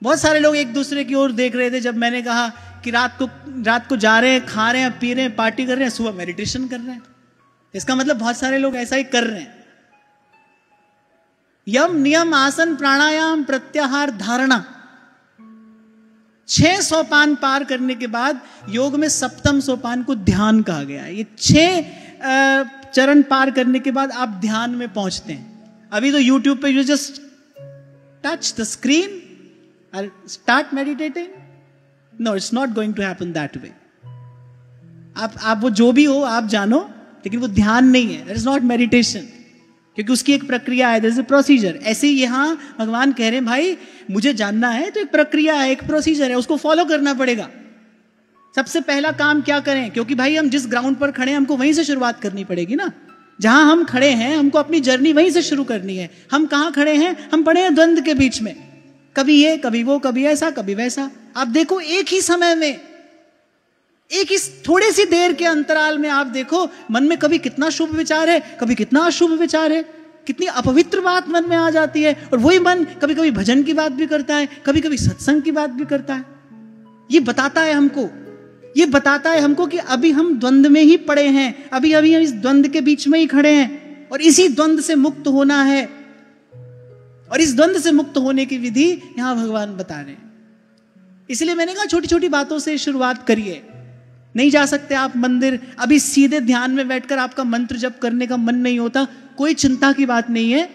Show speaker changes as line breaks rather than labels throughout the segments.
बहुत सारे लोग एक दूसरे की ओर देख रहे थे जब मैंने कहा कि रात को जा रहे हैं, खा रहे हैं, पी रहे हैं, पार्टी कर रहे हैं, सुबह मेडिटेशन कर रहे हैं। इसका मतलब बहुत सारे लोग ऐसा ही कर रहे हैं। यम नियम आसन प्राणायाम प्रत्याहार धारणा, 6 सोपान पार करने के बाद योग में 7वें सोपान को ध्यान कहा गया है। ये 6 चरण पार करने के बाद आप ध्यान में पहुंचते हैं। अभी तो YouTube पे you just touch the screen और start meditating. No, it's not going to happen that way. आप वो जो भी हो आप जानो, लेकिन वो ध्यान नहीं है। दैट इज नॉट मेडिटेशन, क्योंकि उसकी एक प्रक्रिया है, देयर इज अ प्रोसीजर। ऐसे ही यहां भगवान कह रहे हैं भाई मुझे जानना है तो एक प्रक्रिया है, एक प्रोसीजर है, उसको फॉलो करना पड़ेगा। सबसे पहला काम क्या करें, क्योंकि भाई हम जिस ग्राउंड पर खड़े हैं हमको वहीं से शुरुआत करनी पड़ेगी ना। जहां हम खड़े हैं हमको अपनी जर्नी वहीं से शुरू करनी है। हम कहां खड़े हैं? हम पड़े हैं द्वंद के बीच में, कभी ये कभी वो, कभी ऐसा कभी वैसा। आप देखो एक ही समय में, एक ही थोड़ी सी देर के अंतराल में आप देखो मन में कभी कितना शुभ विचार है, कभी कितना अशुभ विचार है, कितनी अपवित्र बात मन में आ जाती है। और वही मन कभी कभी भजन की बात भी करता है, कभी कभी सत्संग की बात भी करता है। ये बताता है हमको कि अभी हम द्वंद में ही पड़े हैं, अभी हम इस द्वंद के बीच में ही खड़े हैं और इसी द्वंद से मुक्त होना है। और इस द्वंद से मुक्त होने की विधि यहां भगवान बता रहे हैं। इसलिए मैंने कहा छोटी छोटी बातों से शुरुआत करिए। नहीं जा सकते आप मंदिर, अभी सीधे ध्यान में बैठकर आपका मंत्र जप करने का मन नहीं होता, कोई चिंता की बात नहीं है।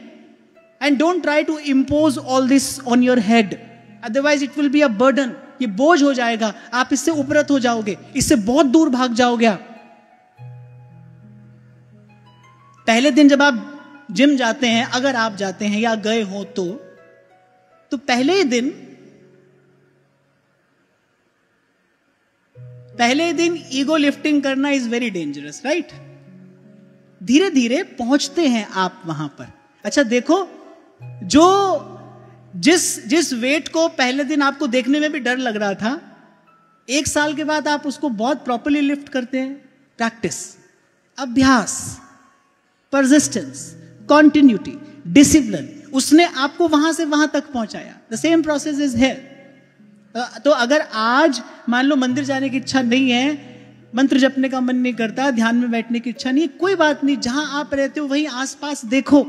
And don't try to impose all this on your head, otherwise it will be a burden. ये बोझ हो जाएगा, आप इससे उपरत हो जाओगे, इससे बहुत दूर भाग जाओगे आप। पहले दिन जब आप जिम जाते हैं, अगर आप जाते हैं या गए हो तो पहले दिन ईगो लिफ्टिंग करना इज वेरी डेंजरस, राइट? धीरे धीरे पहुंचते हैं आप वहां पर। अच्छा देखो, जो जिस वेट को पहले दिन आपको देखने में भी डर लग रहा था, 1 साल के बाद आप उसको बहुत प्रॉपर्ली लिफ्ट करते हैं। प्रैक्टिस, अभ्यास, परसिस्टेंस, कॉन्टिन्यूटी, डिसिप्लिन, उसने आपको वहां से वहां तक पहुंचाया। The same process is here. तो अगर आज मान लो मंदिर जाने की इच्छा नहीं है, मंत्र जपने का मन नहीं करता, ध्यान में बैठने की इच्छा नहीं है, कोई बात नहीं। जहां आप रहते हो वहीं आसपास देखो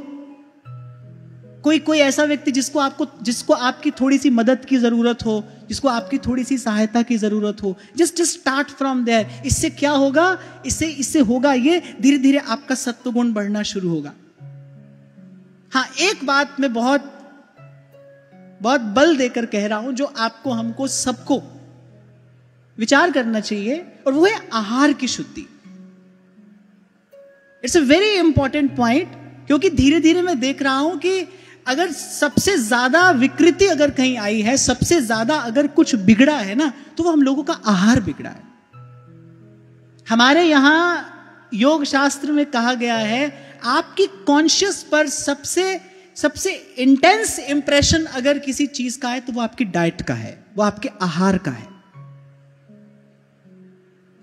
कोई ऐसा व्यक्ति जिसको आपकी थोड़ी सी मदद की जरूरत हो, जिसको आपकी थोड़ी सी सहायता की जरूरत हो। Just start from there. इससे क्या होगा? इससे होगा ये, धीरे धीरे आपका सत्वगुण बढ़ना शुरू होगा। हाँ, एक बात मैं बहुत बल देकर कह रहा हूं, जो आपको, हमको, सबको विचार करना चाहिए, और वो है आहार की शुद्धि। It's a very important point, क्योंकि धीरे धीरे मैं देख रहा हूं कि अगर सबसे ज्यादा विकृति अगर कहीं आई है, सबसे ज्यादा अगर कुछ बिगड़ा है ना, तो वो हम लोगों का आहार बिगड़ा है। हमारे यहां योग शास्त्र में कहा गया है, आपकी कॉन्शियस पर सबसे इंटेंस इंप्रेशन अगर किसी चीज का है तो वो आपकी डाइट का है, वो आपके आहार का है।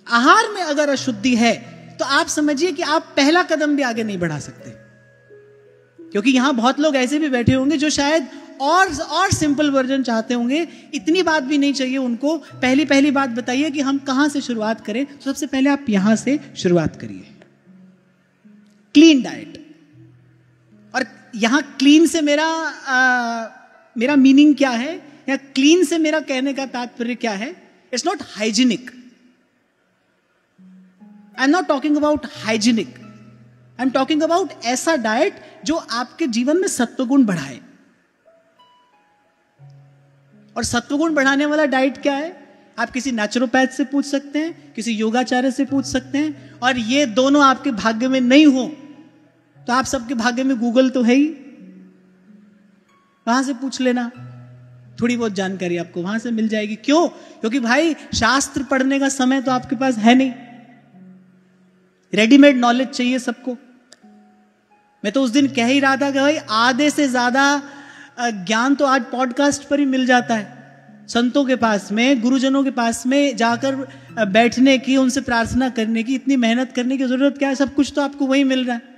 आहार में अगर अशुद्धि है तो आप समझिए कि आप पहला कदम भी आगे नहीं बढ़ा सकते। क्योंकि यहां बहुत लोग ऐसे भी बैठे होंगे जो शायद और सिंपल वर्जन चाहते होंगे, इतनी बात भी नहीं चाहिए उनको। पहली बात बताइए कि हम कहां से शुरुआत करें। तो सबसे पहले आप यहां से शुरुआत करिए, क्लीन डाइट। और यहां क्लीन से मेरा मीनिंग क्या है, या क्लीन से मेरा कहने का तात्पर्य क्या है? It's not hygienic. I am not talking about hygienic, I am talking about ऐसा डाइट जो आपके जीवन में सत्वगुण बढ़ाए। और सत्वगुण बढ़ाने वाला डाइट क्या है? आप किसी नेचुरोपैथ से पूछ सकते हैं, किसी योगाचार्य से पूछ सकते हैं। और ये दोनों आपके भाग्य में नहीं हो तो आप सबके भाग्य में गूगल तो है ही, वहां से पूछ लेना, थोड़ी बहुत जानकारी आपको वहां से मिल जाएगी। क्यों? क्योंकि भाई शास्त्र पढ़ने का समय तो आपके पास है नहीं, रेडीमेड नॉलेज चाहिए सबको। मैं तो उस दिन कह ही रहा था कि भाई आधे से ज्यादा ज्ञान तो आज पॉडकास्ट पर ही मिल जाता है। संतों के पास में, गुरुजनों के पास में जाकर बैठने की, उनसे प्रार्थना करने की, इतनी मेहनत करने की जरूरत क्या है? सब कुछ तो आपको वही मिल रहा है।